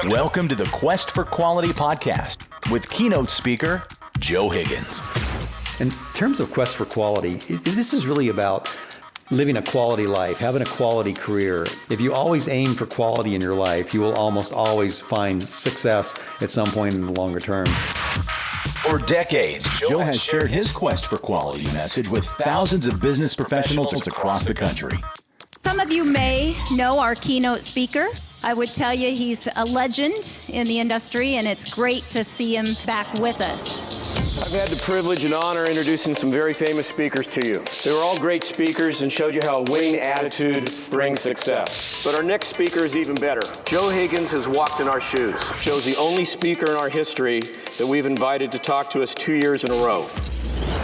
Welcome to the Quest for Quality podcast with keynote speaker Joe Higgins. In terms of Quest for Quality, this is really about living a quality life, having a quality career. If you always aim for quality in your life, you will almost always find success at some point in the longer term. For decades, Joe has shared his Quest for Quality message with thousands of business professionals across the country. Some of you may know our keynote speaker. I would tell you he's a legend in the industry, and it's great to see him back with us. I've had the privilege and honor introducing some very famous speakers to you. They were all great speakers and showed you how a winning attitude brings success. But our next speaker is even better. Joe Higgins has walked in our shoes. Joe's the only speaker in our history that we've invited to talk to us 2 years in a row.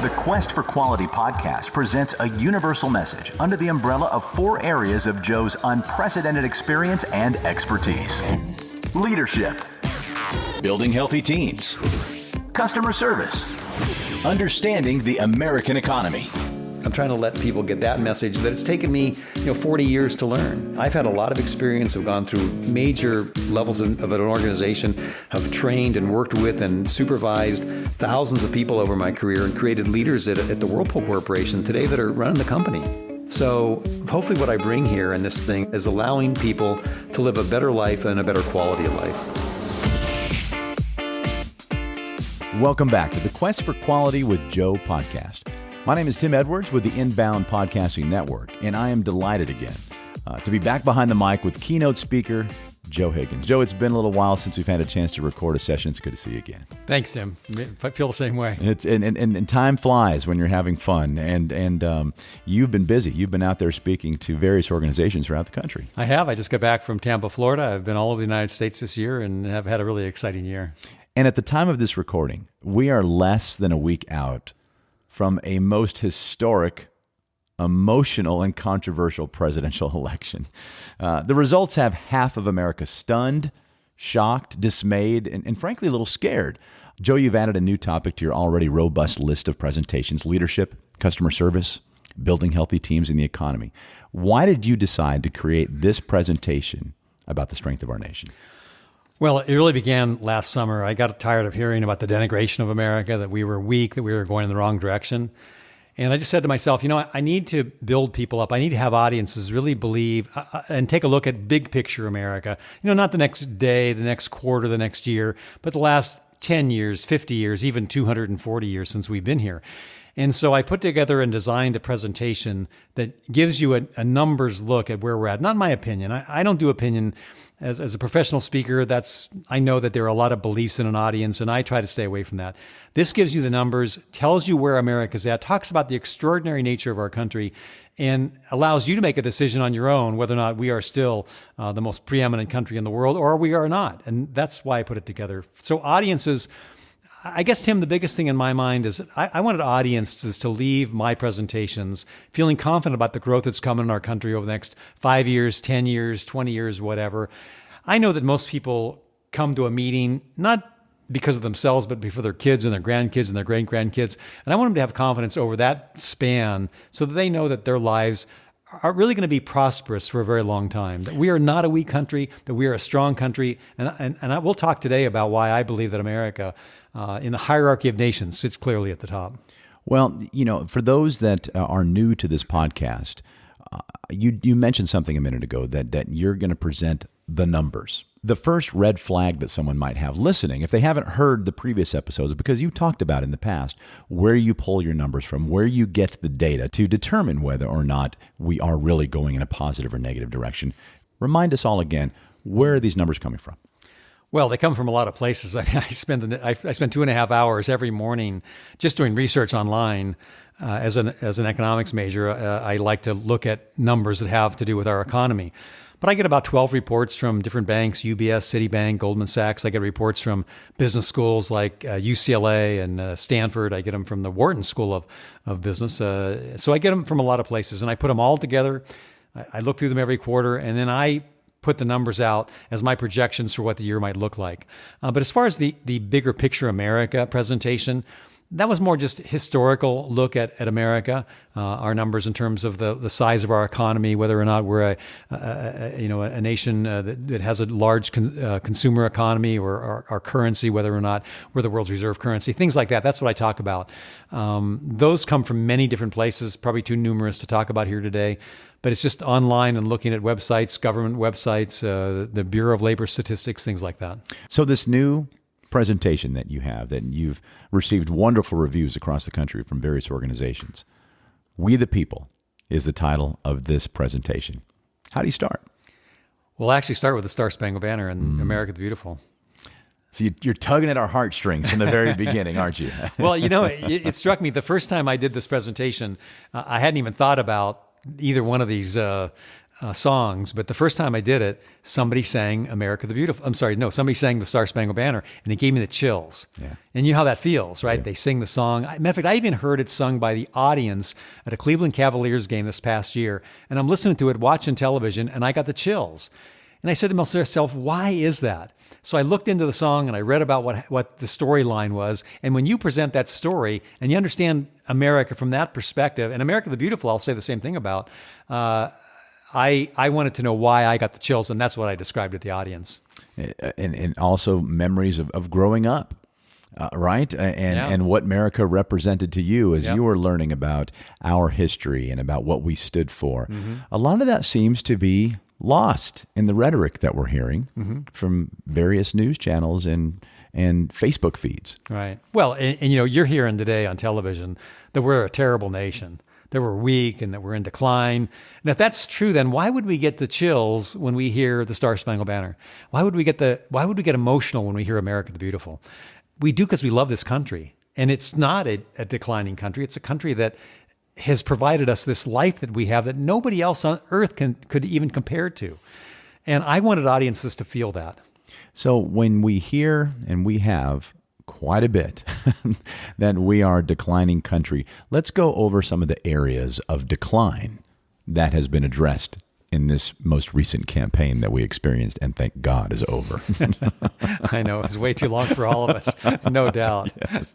The Quest for Quality podcast presents a universal message under the umbrella of 4 areas of Joe's unprecedented experience and expertise. Leadership, building healthy teams, customer service, understanding the American economy. I'm trying to let people get that message that it's taken me 40 years to learn. I've had a lot of experience. I've gone through major levels of an organization, have trained and worked with and supervised thousands of people over my career and created leaders at the Whirlpool Corporation today that are running the company. So hopefully what I bring here in this thing is allowing people to live a better life and a better quality of life. Welcome back to the Quest for Quality with Joe podcast. My name is Tim Edwards with the Inbound Podcasting Network, and I am delighted again to be back behind the mic with keynote speaker Joe Higgins. Joe, it's been a little while since we've had a chance to record a session. It's good to see you again. Thanks, Tim. I feel the same way. And time flies when you're having fun, and you've been busy. You've been out there speaking to various organizations throughout the country. I have. I just got back from Tampa, Florida. I've been all over the United States this year and have had a really exciting year. And at the time of this recording, we are less than a week out from a most historic, emotional, and controversial presidential election. The results have half of America stunned, shocked, dismayed, and frankly, a little scared. Joe, you've added a new topic to your already robust list of presentations: leadership, customer service, building healthy teams, and the economy. Why did you decide to create this presentation about the strength of our nation? Well, it really began last summer. I got tired of hearing about the denigration of America, that we were weak, that we were going in the wrong direction. And I just said to myself, I need to build people up. I need to have audiences really believe and take a look at big picture America. Not the next day, the next quarter, the next year, but the last 10 years, 50 years, even 240 years since we've been here. And so I put together and designed a presentation that gives you a numbers look at where we're at. Not my opinion. I don't do opinion. As a professional speaker, I know that there are a lot of beliefs in an audience, and I try to stay away from that. This gives you the numbers, tells you where America's at, talks about the extraordinary nature of our country, and allows you to make a decision on your own whether or not we are still the most preeminent country in the world or we are not. And that's why I put it together. So audiences, I guess, Tim, the biggest thing in my mind is I wanted audiences to leave my presentations feeling confident about the growth that's coming in our country over the next 5 years, 10 years, 20 years, whatever. I know that most people come to a meeting not because of themselves, but for their kids and their grandkids and their great-grandkids. And I want them to have confidence over that span so that they know that their lives are really going to be prosperous for a very long time, that we are not a weak country, that we are a strong country. And I will talk today about why I believe that America, in the hierarchy of nations, sits clearly at the top. Well, for those that are new to this podcast, you mentioned something a minute ago that you're going to present the numbers. The first red flag that someone might have listening, if they haven't heard the previous episodes, because you talked about in the past where you pull your numbers from, where you get the data to determine whether or not we are really going in a positive or negative direction. Remind us all again, where are these numbers coming from? Well, they come from a lot of places. I mean, I spend 2.5 hours every morning just doing research online. As an economics major, I like to look at numbers that have to do with our economy. But I get about 12 reports from different banks: UBS, Citibank, Goldman Sachs. I get reports from business schools like UCLA and Stanford. I get them from the Wharton School of Business. So I get them from a lot of places, and I put them all together. I look through them every quarter, and then I put the numbers out as my projections for what the year might look like. But as far as the bigger picture America presentation, That was more just historical look at America, our numbers in terms of the size of our economy, whether or not we're a nation that has a large consumer economy, or our currency, whether or not we're the world's reserve currency, things like that. That's what I talk about. Those come from many different places, probably too numerous to talk about here today. But it's just online and looking at websites, government websites, the Bureau of Labor Statistics, things like that. So this new presentation that you have, that you've received wonderful reviews across the country from various organizations, We the People is the title of this presentation. How do you start? We'll actually start with the Star Spangled Banner and America the Beautiful. So you're tugging at our heartstrings from the very beginning, aren't you? Well, it struck me the first time I did this presentation, I hadn't even thought about either one of these songs, but the first time I did it, somebody sang America the Beautiful. Somebody sang the Star Spangled Banner, and it gave me the chills. Yeah. And you know how that feels, right? Yeah. They sing the song. Matter of fact, I even heard it sung by the audience at a Cleveland Cavaliers game this past year, and I'm listening to it, watching television, and I got the chills. And I said to myself, why is that? So I looked into the song and I read about what the storyline was. And when you present that story and you understand America from that perspective, and America the Beautiful, I'll say the same thing about, I wanted to know why I got the chills, and that's what I described to the audience. And also memories of growing up, right? And what America represented to you as you were learning about our history and about what we stood for. Mm-hmm. A lot of that seems to be lost in the rhetoric that we're hearing from various news channels and Facebook feeds. Right. Well, and you're hearing today on television that we're a terrible nation, that we're weak, and that we're in decline. And if that's true, then why would we get the chills when we hear the Star Spangled Banner? Why would we get emotional when we hear America the Beautiful? We do because we love this country. And it's not a declining country. It's a country that has provided us this life that we have that nobody else on earth could even compare to. And I wanted audiences to feel that. So when we hear, and we have quite a bit, that we are a declining country, let's go over some of the areas of decline that has been addressed in this most recent campaign that we experienced, and thank God is over. I know, it's way too long for all of us, no doubt. Yes.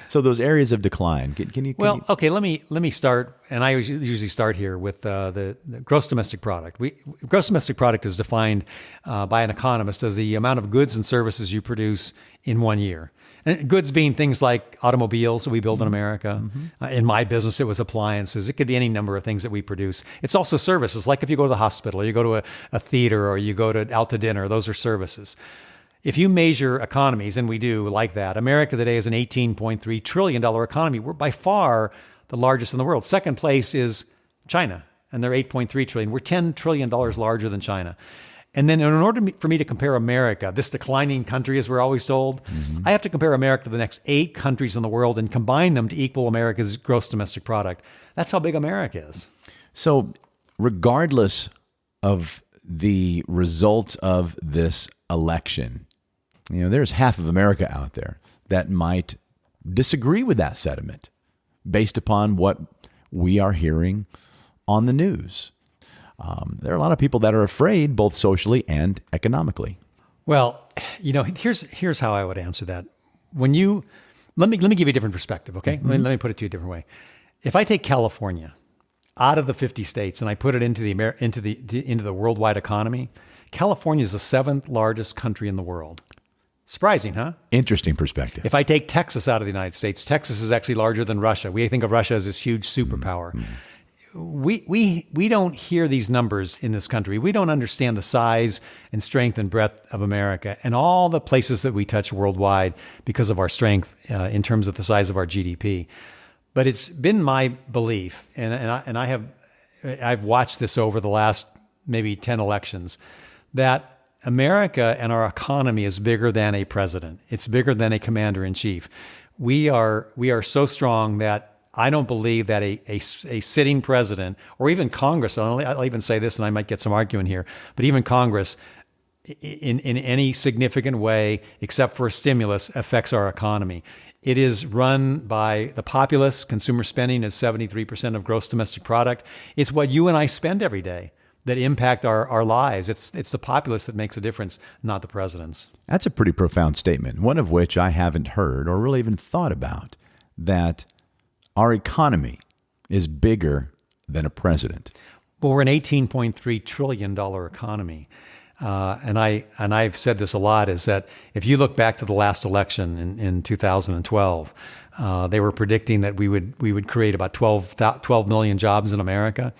So those areas of decline, can you? Okay, let me start, and I usually start here with the gross domestic product. Gross domestic product is defined by an economist as the amount of goods and services you produce in 1 year. And goods being things like automobiles that we build in America. Mm-hmm. In my business, it was appliances. It could be any number of things that we produce. It's also services, like if you go to the hospital, or you go to a theater, or you go out to dinner. Those are services. If you measure economies, and we do like that, America today is an $18.3 trillion economy. We're by far the largest in the world. Second place is China, and they're $8.3 trillion. We're $10 trillion larger than China. And then in order for me to compare America, this declining country, as we're always told, I have to compare America to the next 8 countries in the world and combine them to equal America's gross domestic product. That's how big America is. So regardless of the results of this election, there's half of America out there that might disagree with that sentiment based upon what we are hearing on the news. There are a lot of people that are afraid, both socially and economically. Well, here's how I would answer that. Let me give you a different perspective, okay? Mm-hmm. Let me put it to you a different way. If I take California out of the 50 states and I put it into the worldwide economy, California is the 7th largest country in the world. Surprising, huh? Interesting perspective. If I take Texas out of the United States, Texas is actually larger than Russia. We think of Russia as this huge superpower. Mm-hmm. We don't hear these numbers in this country. We don't understand the size and strength and breadth of America and all the places that we touch worldwide because of our strength in terms of the size of our GDP. But it's been my belief, and I've watched this over the last maybe 10 elections, that America and our economy is bigger than a president. It's bigger than a commander-in-chief. We are so strong that I don't believe that a sitting president, or even Congress, I'll even say this, and I might get some arguing here, but even Congress, in any significant way, except for stimulus, affects our economy. It is run by the populace. Consumer spending is 73% of gross domestic product. It's what you and I spend every day. that impact our lives. It's the populace that makes a difference, not the presidents. That's a pretty profound statement, one of which I haven't heard or really even thought about, that our economy is bigger than a president. Well, we're an $18.3 trillion economy. And I've said this a lot, is that if you look back to the last election in 2012, they were predicting that we would create about 12 million jobs in America.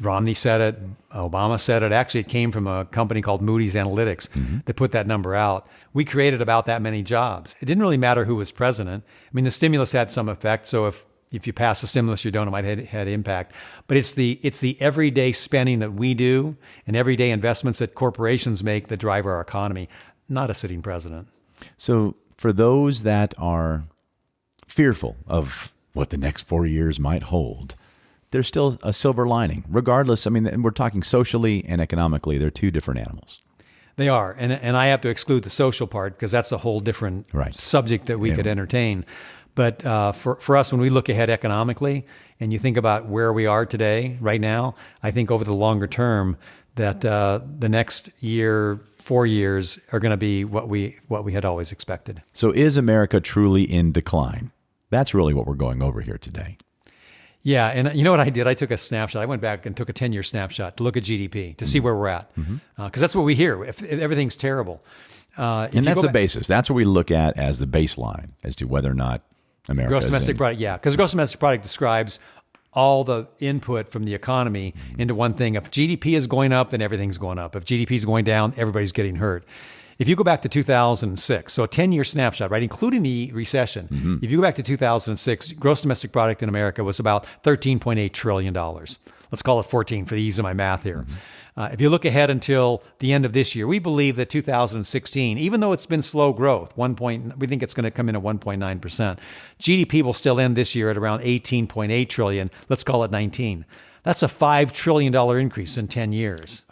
Romney said it, Obama said it. Actually, it came from a company called Moody's Analytics that put that number out. We created about that many jobs. It didn't really matter who was president. I mean, the stimulus had some effect. So if you pass the stimulus, you don't, it might have had impact. But it's the everyday spending that we do and everyday investments that corporations make that drive our economy, not a sitting president. So for those that are fearful of what the next 4 years might hold, there's still a silver lining. Regardless, I mean, we're talking socially and economically, they're two different animals. They are. And I have to exclude the social part because that's a whole different subject that we could entertain. But for us, when we look ahead economically and you think about where we are today, right now, I think over the longer term that the next year, 4 years are going to be what we had always expected. So is America truly in decline? That's really what we're going over here today. Yeah, and you know what I did? I took a snapshot. I went back and took a 10-year snapshot to look at GDP, to see where we're at. Because that's what we hear. If everything's terrible. And that's the basis. That's what we look at as the baseline as to whether or not America gross domestic product, yeah. Because gross domestic product describes all the input from the economy into one thing. If GDP is going up, then everything's going up. If GDP is going down, everybody's getting hurt. If you go back to 2006, so a 10-year snapshot, right, including the recession, if you go back to 2006, gross domestic product in America was about $13.8 trillion. Let's call it 14 for the ease of my math here. If you look ahead until the end of this year, we believe that 2016, even though it's been slow growth, we think it's going to come in at 1.9%. GDP will still end this year at around 18.8 trillion. Let's call it 19. That's a $5 trillion increase in 10 years.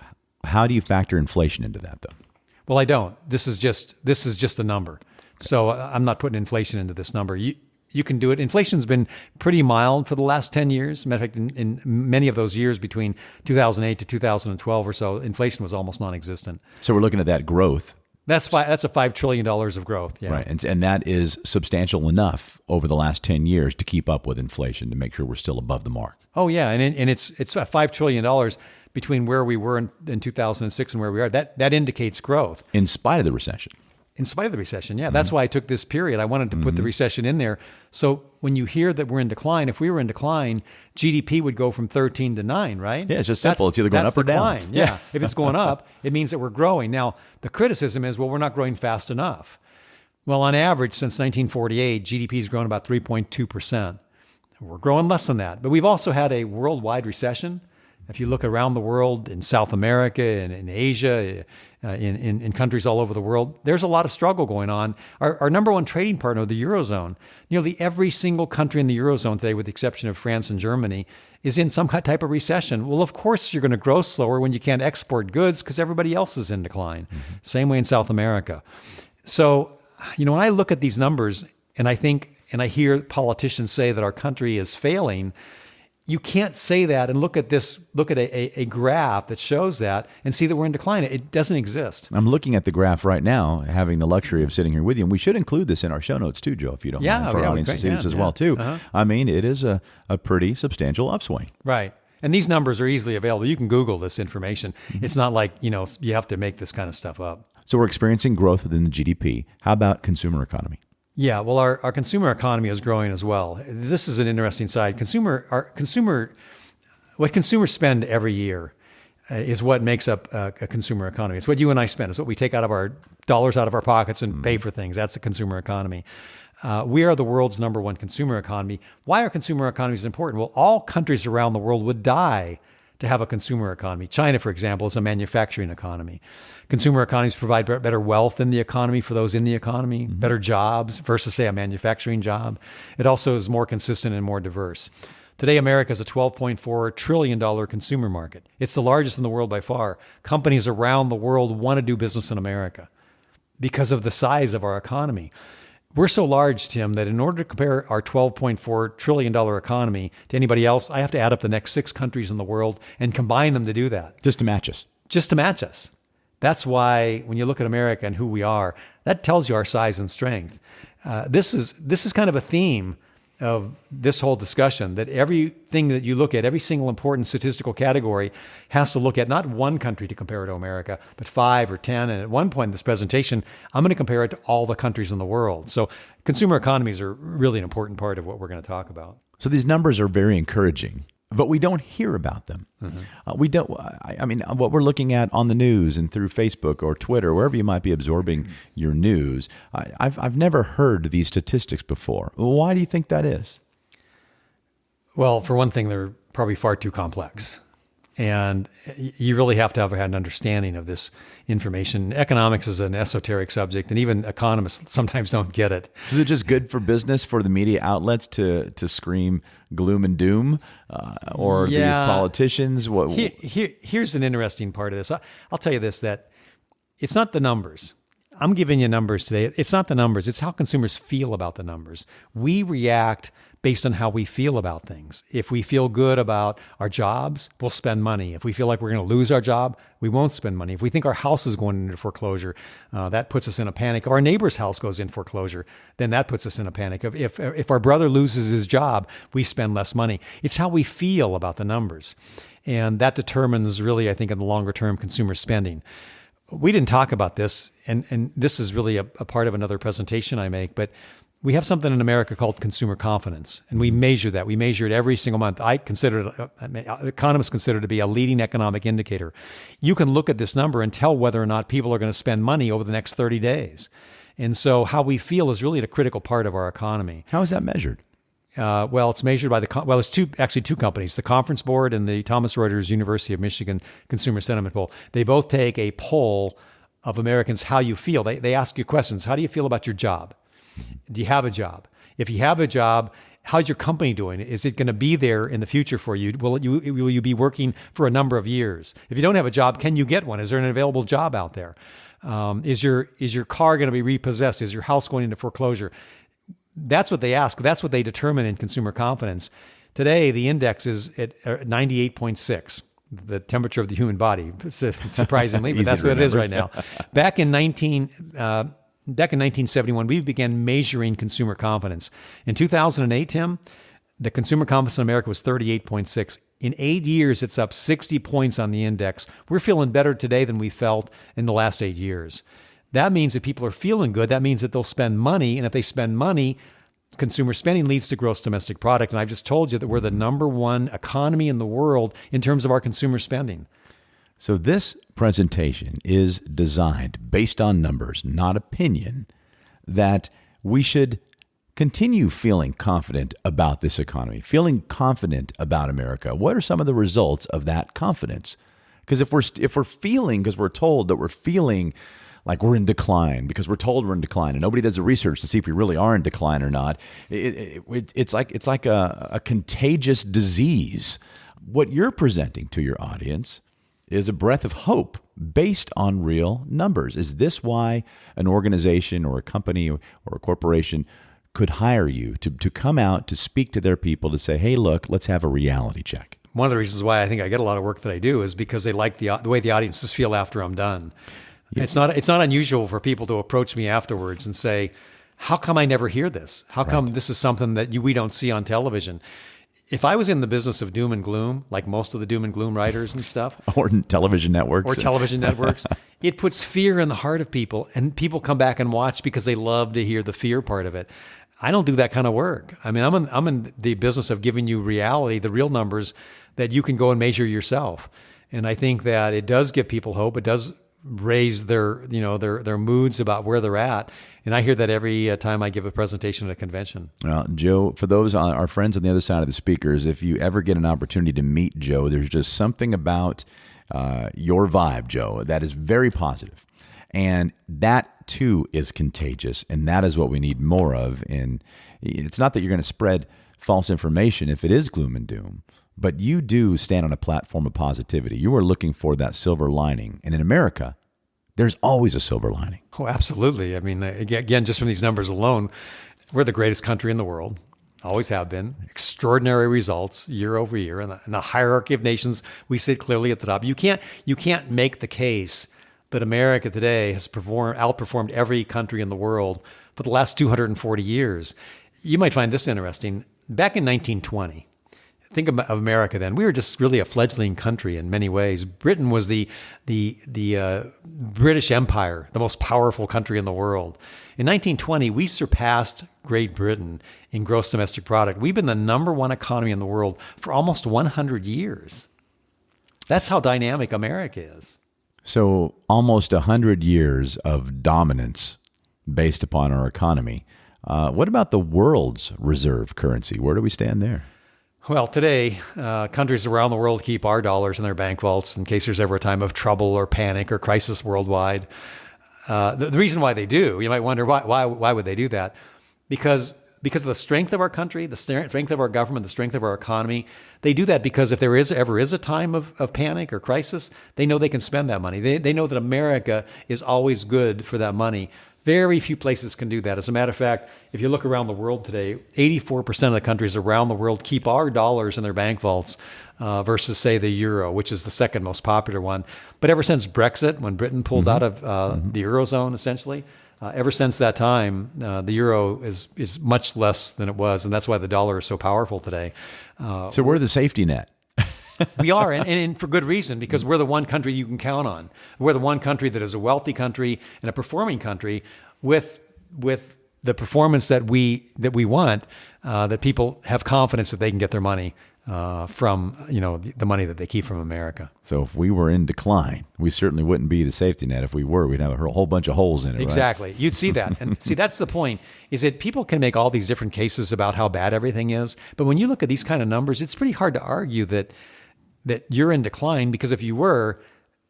How do you factor inflation into that, though? Well, I don't. This is just a number. So I'm not putting inflation into this number. You can do it. Inflation's been pretty mild for the last 10 years. Matter of fact, in many of those years between 2008 to 2012 or so, inflation was almost non-existent. So we're looking at that growth. That's a $5 trillion of growth. Yeah. Right. And that is substantial enough over the last 10 years to keep up with inflation, to make sure we're still above the mark. Oh, yeah. And it's $5 trillion between where we were in 2006 and where we are. That indicates growth. In spite of the recession. In spite of the recession, yeah. That's why I took this period. I wanted to put the recession in there. So when you hear that we're in decline, if we were in decline, GDP would go from 13 to 9, right? Yeah, it's just simple. It's either going up or down. Yeah. If it's going up, it means that we're growing. Now, the criticism is, well, we're not growing fast enough. Well, on average, since 1948, GDP has grown about 3.2%. We're growing less than that. But we've also had a worldwide recession. If you look around the world, in South America and in Asia, in countries all over the world, there's a lot of struggle going on. Our number one trading partner, the Eurozone, nearly every single country in the Eurozone today, with the exception of France and Germany, is in some type of recession. Well, of course, you're going to grow slower when you can't export goods because everybody else is in decline. Same way in South America. So, when I look at these numbers and I think, and I hear politicians say that our country is failing, you can't say that and look at a graph that shows that and see that we're in decline. It doesn't exist. I'm looking at the graph right now, having the luxury of sitting here with you. And we should include this in our show notes too, Joe, if you don't mind, for our audience to see this as well too. I mean, it is a pretty substantial upswing. Right. And these numbers are easily available. You can Google this information. It's not like, you have to make this kind of stuff up. So we're experiencing growth within the GDP. How about consumer economy? Yeah, well, our consumer economy is growing as well. This is an interesting side. What consumers spend every year is what makes up a consumer economy. It's what you and I spend. It's what we take out of our dollars out of our pockets and pay for things. That's the consumer economy. We are the world's number one consumer economy. Why are consumer economies important? Well, all countries around the world would die to have a consumer economy. China, for example, is a manufacturing economy. Consumer economies provide better wealth in the economy for those in the economy, better jobs versus, say, a manufacturing job. It also is more consistent and more diverse. Today, America is a $12.4 trillion consumer market. It's the largest in the world by far. Companies around the world want to do business in America because of the size of our economy. We're so large, Tim, that in order to compare our $12.4 trillion economy to anybody else, I have to add up the next 6 countries in the world and combine them to do that. Just to match us. Just to match us. That's why when you look at America and who we are, that tells you our size and strength. This is kind of a theme of this whole discussion, that everything that you look at, every single important statistical category has to look at not one country to compare it to America, but 5 or 10. And at one point in this presentation, I'm going to compare it to all the countries in the world. So consumer economies are really an important part of what we're going to talk about. So these numbers are very encouraging, but we don't hear about them. We don't. I mean, what we're looking at on the news and through Facebook or Twitter, wherever you might be absorbing your news, I've never heard these statistics before. Why do you think that is? Well, for one thing, they're probably far too complex. And you really have to have an understanding of this information. Economics is an esoteric subject, and even economists sometimes don't get it. So is it just good for business for the media outlets to scream gloom and doom, or these politicians? Here's an interesting part of this. I'll tell you this, that it's not the numbers. I'm giving you numbers today. It's not the numbers. It's how consumers feel about the numbers. We react based on how we feel about things. If we feel good about our jobs, we'll spend money. If we feel like we're going to lose our job, we won't spend money. If we think our house is going into foreclosure, that puts us in a panic. If our neighbor's house goes in foreclosure, then that puts us in a panic. If our brother loses his job, we spend less money. It's how we feel about the numbers. And that determines really, I think, in the longer term, consumer spending. We didn't talk about this, and this is really a part of another presentation I make, but we have something in America called consumer confidence, and we measure that. We measure it every single month. Economists consider it to be a leading economic indicator. You can look at this number and tell whether or not people are going to spend money over the next 30 days. And so how we feel is really a critical part of our economy. How is that measured? Well, it's measured by it's two companies, the Conference Board and the Thomson Reuters University of Michigan Consumer Sentiment Poll. They both take a poll of Americans, how you feel. They ask you questions. How do you feel about your job? Do you have a job? If you have a job, how's your company doing? Is it going to be there in the future for you? Will you be working for a number of years? If you don't have a job, can you get one? Is there an available job out there? Is your car going to be repossessed? Is your house going into foreclosure? That's what they ask. That's what they determine in consumer confidence. Today, the index is at 98.6. The temperature of the human body, surprisingly, but that's what it is right now. Back in 1971, we began measuring consumer confidence. In 2008, Tim, the consumer confidence in America was 38.6. In 8 years, it's up 60 points on the index. We're feeling better today than we felt in the last 8 years. That means that people are feeling good. That means that they'll spend money. And if they spend money, consumer spending leads to gross domestic product. And I've just told you that we're the number one economy in the world in terms of our consumer spending. So this presentation is designed based on numbers, not opinion, that we should continue feeling confident about this economy, feeling confident about America. What are some of the results of that confidence? Because if we're feeling, because we're told that we're feeling like we're in decline, because we're told we're in decline, and nobody does the research to see if we really are in decline or not, it's like a contagious disease. What you're presenting to your audience is a breath of hope based on real numbers. Is this why an organization or a company or a corporation could hire you to come out to speak to their people to say, hey, look, let's have a reality check? One of the reasons why I think I get a lot of work that I do is because they like the way the audiences feel after I'm done. Yeah. It's not unusual for people to approach me afterwards and say, how come I never hear this? How come this is something that we don't see on television? If I was in the business of doom and gloom, like most of the doom and gloom writers and stuff, or television networks, it puts fear in the heart of people, and people come back and watch because they love to hear the fear part of it. I don't do that kind of work. I mean, I'm in the business of giving you reality, the real numbers that you can go and measure yourself. And I think that it does give people hope. It does raise their moods about where they're at. And I hear that every time I give a presentation at a convention. Well, Joe, for those our friends on the other side of the speakers, if you ever get an opportunity to meet Joe, there's just something about your vibe, Joe, that is very positive. And that too is contagious. And that is what we need more of. And it's not that you're going to spread false information if it is gloom and doom, but you do stand on a platform of positivity. You are looking for that silver lining. And in America, There's always a silver lining. Oh, absolutely. I mean, again, just from these numbers alone, we're the greatest country in the world. Always have been. Extraordinary results year over year. In the hierarchy of nations, we sit clearly at the top. You can't make the case that America today has outperformed every country in the world for the last 240 years. You might find this interesting. Back in 1920, think of America then. We were just really a fledgling country in many ways. Britain was the British Empire, the most powerful country in the world. In 1920, we surpassed Great Britain in gross domestic product. We've been the number one economy in the world for almost 100 years. That's how dynamic America is. So almost 100 years of dominance based upon our economy. What about the world's reserve currency? Where do we stand there? Well, today, countries around the world keep our dollars in their bank vaults in case there's ever a time of trouble or panic or crisis worldwide. The reason why they do, you might wonder, why would they do that? Because of the strength of our country, the strength of our government, the strength of our economy. They do that because if there ever is a time of panic or crisis, they know they can spend that money. They know that America is always good for that money. Very few places can do that. As a matter of fact, if you look around the world today, 84% of the countries around the world keep our dollars in their bank vaults versus, say, the euro, which is the second most popular one. But ever since Brexit, when Britain pulled out of the Eurozone, essentially, ever since that time, the euro is much less than it was, and that's why the dollar is so powerful today. So we're the safety net. We are, and for good reason, because we're the one country you can count on. We're the one country that is a wealthy country and a performing country with the performance that we want, that people have confidence that they can get their money from the money that they keep from America. So if we were in decline, we certainly wouldn't be the safety net. If we were, we'd have a whole bunch of holes in it. Exactly. Right? You'd see that. And see, that's the point, is that people can make all these different cases about how bad everything is. But when you look at these kind of numbers, it's pretty hard to argue that you're in decline, because if you were,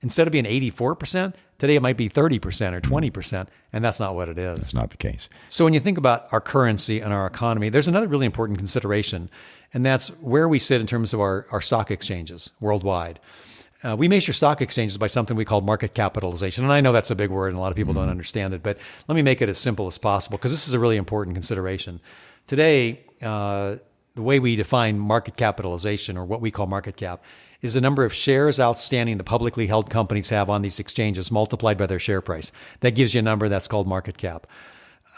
instead of being 84%, today it might be 30% or 20%, and that's not what it is. That's not the case. So when you think about our currency and our economy, there's another really important consideration, and that's where we sit in terms of our stock exchanges worldwide. We measure stock exchanges by something we call market capitalization, and I know that's a big word and a lot of people don't understand it, but let me make it as simple as possible, because this is a really important consideration. Today, the way we define market capitalization, or what we call market cap, is the number of shares outstanding the publicly held companies have on these exchanges multiplied by their share price. That gives you a number that's called market cap.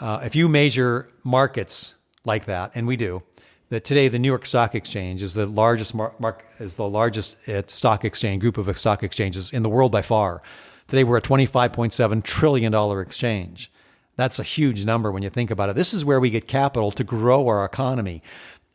If you measure markets like that, and we do, that today the New York Stock Exchange is the largest stock exchange group of stock exchanges in the world by far. Today we're a $25.7 trillion exchange. That's a huge number when you think about it. This is where we get capital to grow our economy.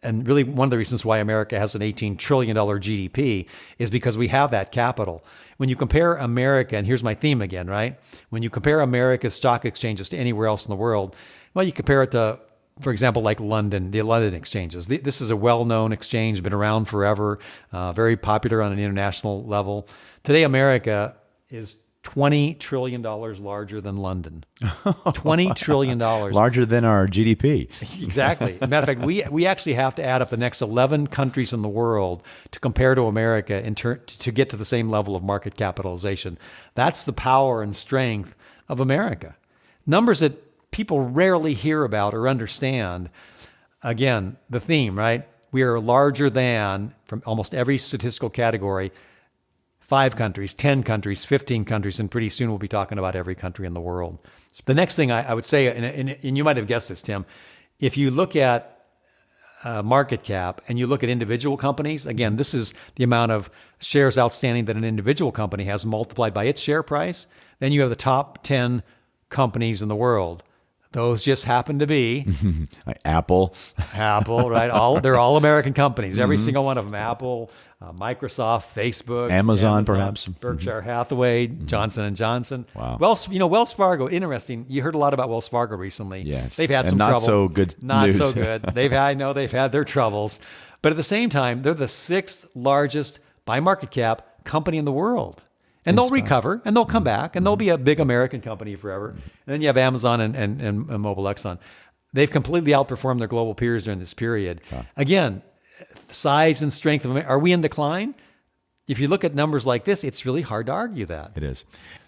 And really, one of the reasons why America has an $18 trillion GDP is because we have that capital. When you compare America, and here's my theme again, right? When you compare America's stock exchanges to anywhere else in the world, well, you compare it to, for example, like London, the London exchanges. This is a well-known exchange, been around forever, very popular on an international level. Today, America is $20 trillion larger than London. $20 trillion. Larger than our GDP. Exactly. As a matter of fact, we actually have to add up the next 11 countries in the world to compare to America to get to the same level of market capitalization. That's the power and strength of America. Numbers that people rarely hear about or understand. Again, the theme, right? We are larger than, from almost every statistical category, 5 countries, 10 countries, 15 countries, and pretty soon we'll be talking about every country in the world. The next thing I would say, and you might have guessed this, Tim, if you look at market cap and you look at individual companies, again, this is the amount of shares outstanding that an individual company has multiplied by its share price, then you have the top 10 companies in the world. Those just happen to be Apple, right? They're all American companies. Every single one of them. Apple, Microsoft, Facebook, Amazon, perhaps. Berkshire Hathaway, Johnson & Johnson. Wow. Wells Fargo. Interesting. You heard a lot about Wells Fargo recently. Yes. They've had some not trouble. So good. Not news. so good. They've had their troubles, but at the same time, they're the 6th largest by market cap company in the world. And they'll recover, and they'll come back, and they'll be a big American company forever. And then you have Amazon and Mobile Exxon. They've completely outperformed their global peers during this period. Wow. Again, size and strength of America. Are we in decline? If you look at numbers like this, it's really hard to argue that. It is.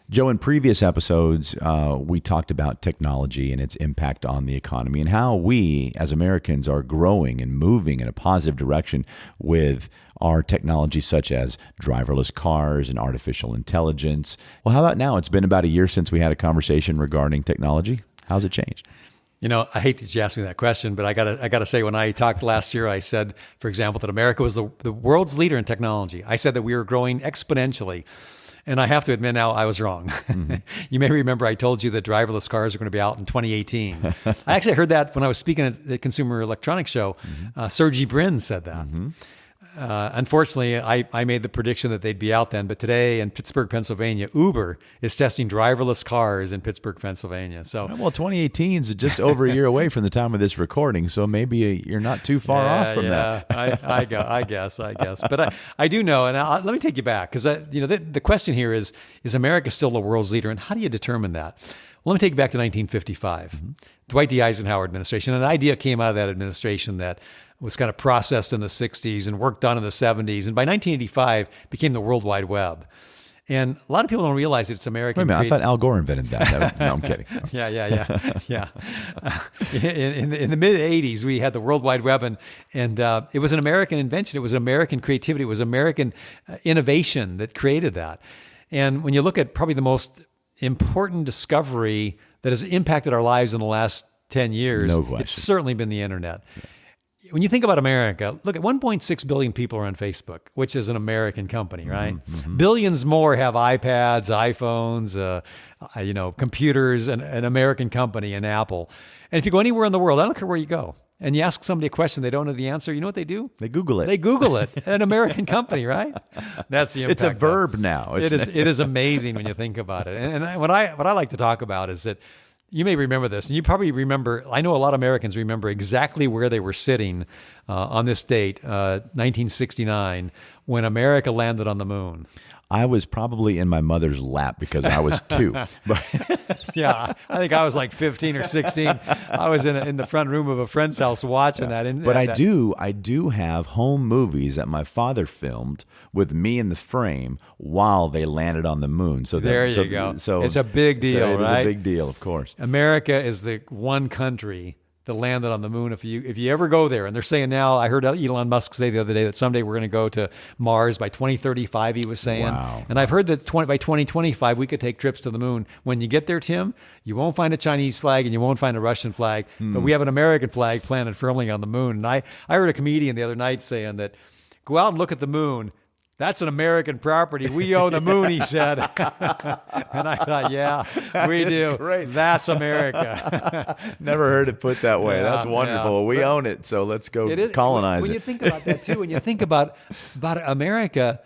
Joe, in previous episodes, we talked about technology and its impact on the economy and how we as Americans are growing and moving in a positive direction with our technology such as driverless cars and artificial intelligence. Well, how about now? It's been about a year since we had a conversation regarding technology. How's it changed? You know, I hate that you asked me that question, but I gotta say, when I talked last year, I said, for example, that America was the world's leader in technology. I said that we were growing exponentially. And I have to admit now I was wrong. Mm-hmm. You may remember I told you that driverless cars are going to be out in 2018. I actually heard that when I was speaking at the Consumer Electronics Show. Sergey Brin said that. Unfortunately, I made the prediction that they'd be out then. But today in Pittsburgh, Pennsylvania, Uber is testing driverless cars in Pittsburgh, Pennsylvania. So, well, 2018 is just over a year away from the time of this recording. So maybe you're not too far off from that. I guess. But I do know, and let me take you back, because the question here is America still the world's leader? And how do you determine that? Well, let me take you back to 1955, Dwight D. Eisenhower administration. An idea came out of that administration that was kind of processed in the 60s and worked on in the 70s. And by 1985, became the World Wide Web. And a lot of people don't realize it's American. Wait a minute, I thought Al Gore invented that. No, I'm kidding. Yeah. In the mid 80s, we had the World Wide Web, and it was an American invention. It was American creativity. It was American innovation that created that. And when you look at probably the most important discovery that has impacted our lives in the last 10 years, it's certainly been the internet. Yeah. When you think about America, look at 1.6 billion people are on Facebook, which is an American company, right? Mm-hmm. Billions more have iPads, iPhones, computers, an American company, and Apple. And if you go anywhere in the world, I don't care where you go, and you ask somebody a question, they don't know the answer, you know what they do? They Google it. They Google it. An American company, right? That's the impact. It's a verb now. It is amazing when you think about it. And what I like to talk about is that you may remember this, and you probably remember, I know a lot of Americans remember exactly where they were sitting on this date, 1969, when America landed on the moon. I was probably in my mother's lap because I was 2. But yeah, I think I was like 15 or 16. I was in the front room of a friend's house watching that. But I do have home movies that my father filmed with me in the frame while they landed on the moon. So there you go. So it's a big deal, right? It's a big deal, of course. America is the one country that landed on the moon. If you ever go there, and they're saying now, I heard Elon Musk say the other day that someday we're going to go to Mars by 2035, he was saying. Wow. And I've heard that by 2025, we could take trips to the moon. When you get there, Tim, you won't find a Chinese flag and you won't find a Russian flag, but we have an American flag planted firmly on the moon. And I heard a comedian the other night saying that, go out and look at the moon. That's an American property. We own the moon, he said. And I thought, yeah, we do. Great. That's America. Never heard it put that way. That's wonderful. Yeah. We own it, so let's go colonize it. When you think about that, too, when you think about America,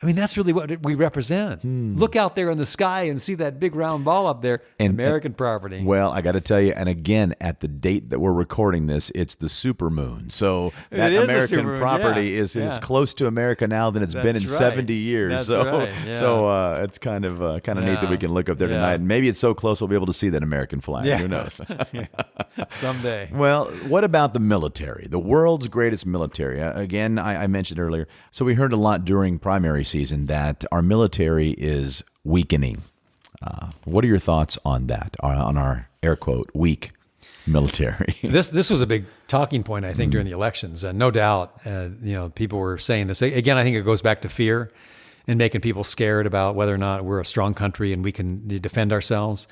I mean, that's really what we represent. Look out there in the sky and see that big round ball up there, American property. Well, I got to tell you, and again, at the date that we're recording this, it's the supermoon. So that American property is close to America now than it's been in 70 years. That's so right. Yeah. So it's kind of neat that we can look up there tonight. And maybe it's so close we'll be able to see that American flag. Yeah. Who knows? Someday. Well, what about the military? The world's greatest military. Again, I mentioned earlier. So we heard a lot during primary season that our military is weakening. What are your thoughts on that? On our air quote weak military? This was a big talking point, I think, during the elections. No doubt, people were saying this. Again, I think it goes back to fear and making people scared about whether or not we're a strong country and we can defend ourselves.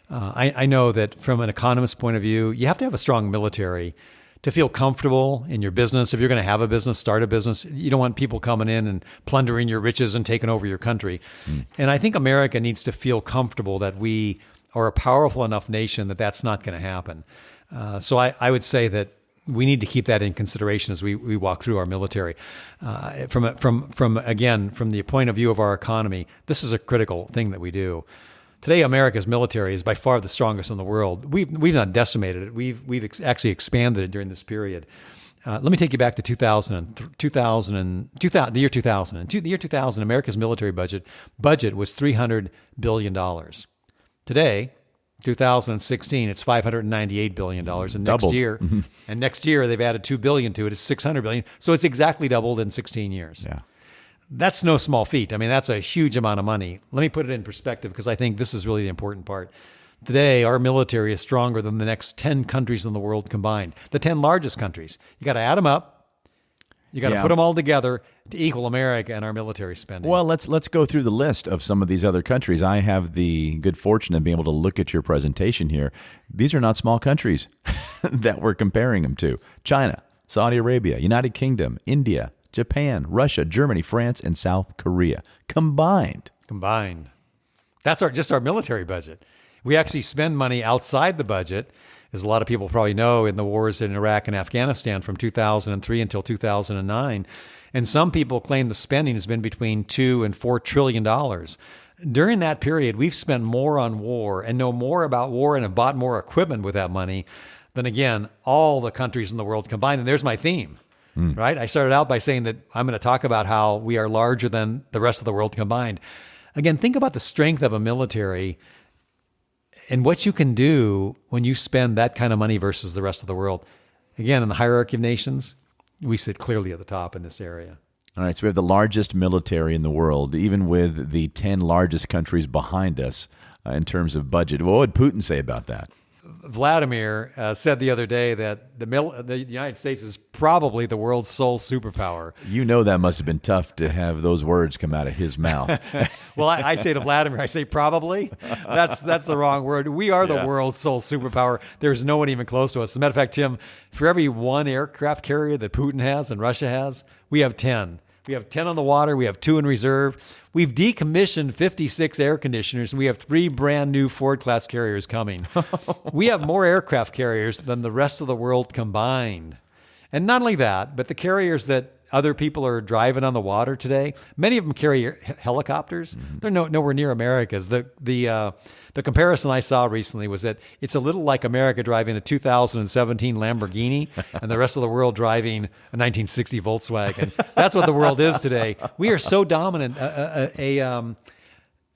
I know that from an economist's point of view, you have to have a strong military to feel comfortable in your business. If you're going to have a business, start a business, you don't want people coming in and plundering your riches and taking over your country. And I think America needs to feel comfortable that we are a powerful enough nation that that's not going to happen. So I would say that we need to keep that in consideration as we walk through our military. From the point of view of our economy, this is a critical thing that we do. Today, America's military is by far the strongest in the world. We've not decimated it. We've actually expanded it during this period. Let me take you back to the year 2000. In the year 2000, America's military budget was $300 billion. Today, 2016, it's $598 billion. And next year they've added $2 billion to it. It's $600 billion. So it's exactly doubled in 16 years. Yeah. That's no small feat. I mean, that's a huge amount of money. Let me put it in perspective because I think this is really the important part. Today, our military is stronger than the next 10 countries in the world combined. The 10 largest countries. You got to add them up. You got to put them all together to equal America and our military spending. Well, let's go through the list of some of these other countries. I have the good fortune of being able to look at your presentation here. These are not small countries that we're comparing them to. China, Saudi Arabia, United Kingdom, India, Japan, Russia, Germany, France, and South Korea combined. That's just our military budget. We actually spend money outside the budget, as a lot of people probably know, in the wars in Iraq and Afghanistan from 2003 until 2009. And some people claim the spending has been between $2 and $4 trillion. During that period, we've spent more on war and know more about war and have bought more equipment with that money than, again, all the countries in the world combined. And there's my theme. Right? I started out by saying that I'm going to talk about how we are larger than the rest of the world combined. Again, think about the strength of a military and what you can do when you spend that kind of money versus the rest of the world. Again, in the hierarchy of nations, we sit clearly at the top in this area. All right, so we have the largest military in the world, even with the 10 largest countries behind us in terms of budget. What would Putin say about that? Vladimir said the other day that the United States is probably the world's sole superpower. You know that must have been tough to have those words come out of his mouth. Well, I say to Vladimir, I say probably. That's the wrong word. We are the world's sole superpower. There's no one even close to us. As a matter of fact, Tim, for every one aircraft carrier that Putin has and Russia has, we have 10. We have 10 on the water. We have 2 in reserve. We've decommissioned 56 air conditioners. And we have 3 brand new Ford-class carriers coming. We have more aircraft carriers than the rest of the world combined. And not only that, but the carriers that other people are driving on the water today, many of them carry helicopters. They're nowhere near America's. The comparison I saw recently was that it's a little like America driving a 2017 Lamborghini and the rest of the world driving a 1960 Volkswagen. That's what the world is today. We are so dominant. An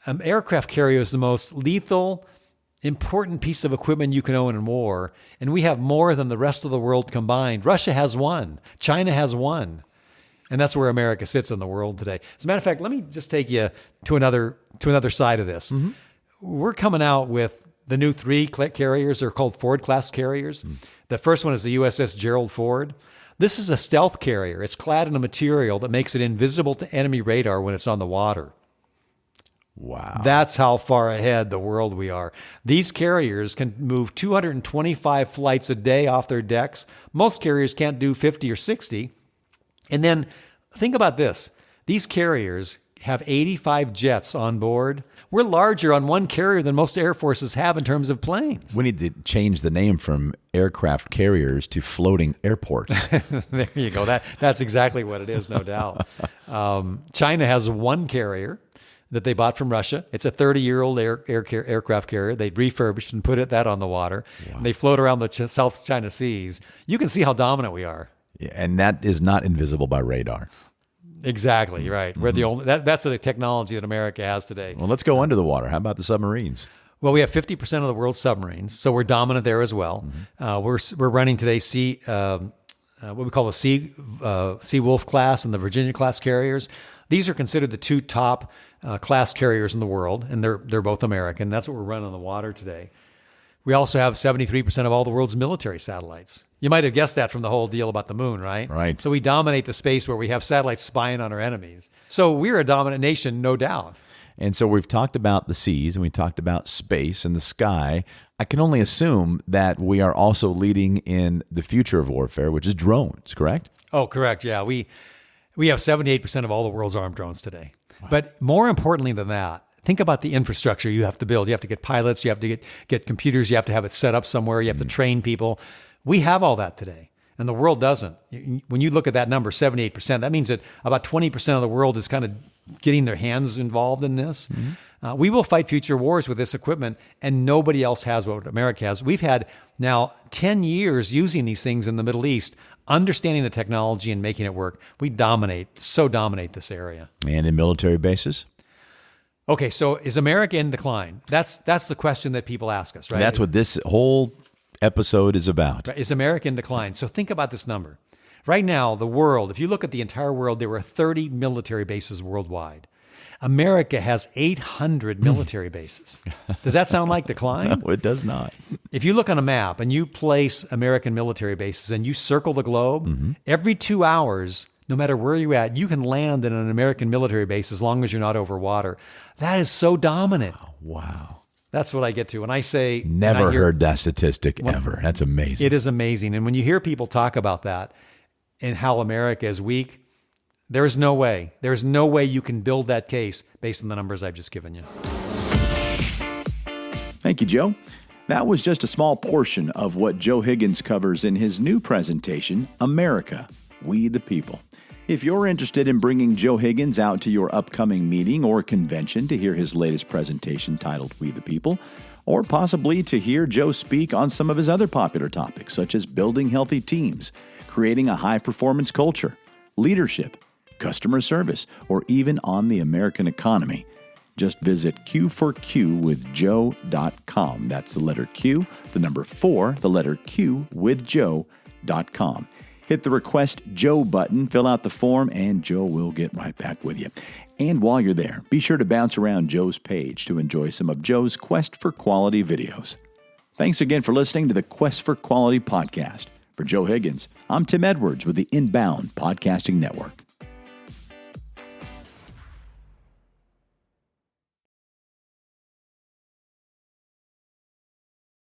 aircraft carrier is the most lethal, important piece of equipment you can own in war, and we have more than the rest of the world combined. Russia has 1. China has 1. And that's where America sits in the world today. As a matter of fact, let me just take you to another side of this. We're coming out with the new 3 carriers. They're called Ford-class carriers. The first one is the USS Gerald Ford. This is a stealth carrier. It's clad in a material that makes it invisible to enemy radar when it's on the water. Wow. That's how far ahead the world we are. These carriers can move 225 flights a day off their decks. Most carriers can't do 50 or 60. And then think about this. These carriers have 85 jets on board. We're larger on one carrier than most air forces have in terms of planes. We need to change the name from aircraft carriers to floating airports. There you go. That's exactly what it is, no doubt. China has 1 carrier that they bought from Russia. It's a 30-year-old aircraft carrier. They refurbished and put that on the water. Wow. And they float around the South China Seas. You can see how dominant we are. Yeah, and that is not invisible by radar. Exactly, right. We're the only that's a technology that America has today. Well, let's go under the water. How about the submarines? Well, we have 50% of the world's submarines, so we're dominant there as well. We're running today what we call the Sea Wolf class and the Virginia class carriers. These are considered the 2 top class carriers in the world, and they're both American. That's what we're running on the water today. We also have 73% of all the world's military satellites. You might have guessed that from the whole deal about the moon, right? Right. So we dominate the space where we have satellites spying on our enemies. So we're a dominant nation, no doubt. And so we've talked about the seas and we talked about space and the sky. I can only assume that we are also leading in the future of warfare, which is drones, correct? Oh, correct. Yeah. We have 78% of all the world's armed drones today. Wow. But more importantly than that, think about the infrastructure you have to build. You have to get pilots. You have to get computers. You have to have it set up somewhere. You have to train people. We have all that today, and the world doesn't. When you look at that number, 78%, that means that about 20% of the world is kind of getting their hands involved in this. We will fight future wars with this equipment, and nobody else has what America has. We've had now 10 years using these things in the Middle East, understanding the technology and making it work. We dominate this area. And in military bases? Okay, so is America in decline? That's the question that people ask us, right? And that's what this whole episode is about. Is America in decline? So think about this number. Right now, the world, if you look at the entire world, there are 30 military bases worldwide. America has 800 military bases. Does that sound like decline? No, it does not. If you look on a map and you place American military bases and you circle the globe, every 2 hours, no matter where you're at, you can land in an American military base as long as you're not over water. That is so dominant. Wow. That's what I get to when I say... Never heard that statistic ever. That's amazing. It is amazing. And when you hear people talk about that and how America is weak, there's no way. There's no way you can build that case based on the numbers I've just given you. Thank you, Joe. That was just a small portion of what Joe Higgins covers in his new presentation, America, We the People. If you're interested in bringing Joe Higgins out to your upcoming meeting or convention to hear his latest presentation titled We the People, or possibly to hear Joe speak on some of his other popular topics, such as building healthy teams, creating a high-performance culture, leadership, customer service, or even on the American economy, just visit Q4QwithJoe.com. That's the letter Q, the number 4, the letter Q with Joe.com. Hit the Request Joe button, fill out the form, and Joe will get right back with you. And while you're there, be sure to bounce around Joe's page to enjoy some of Joe's Quest for Quality videos. Thanks again for listening to the Quest for Quality podcast. For Joe Higgins, I'm Tim Edwards with the Inbound Podcasting Network.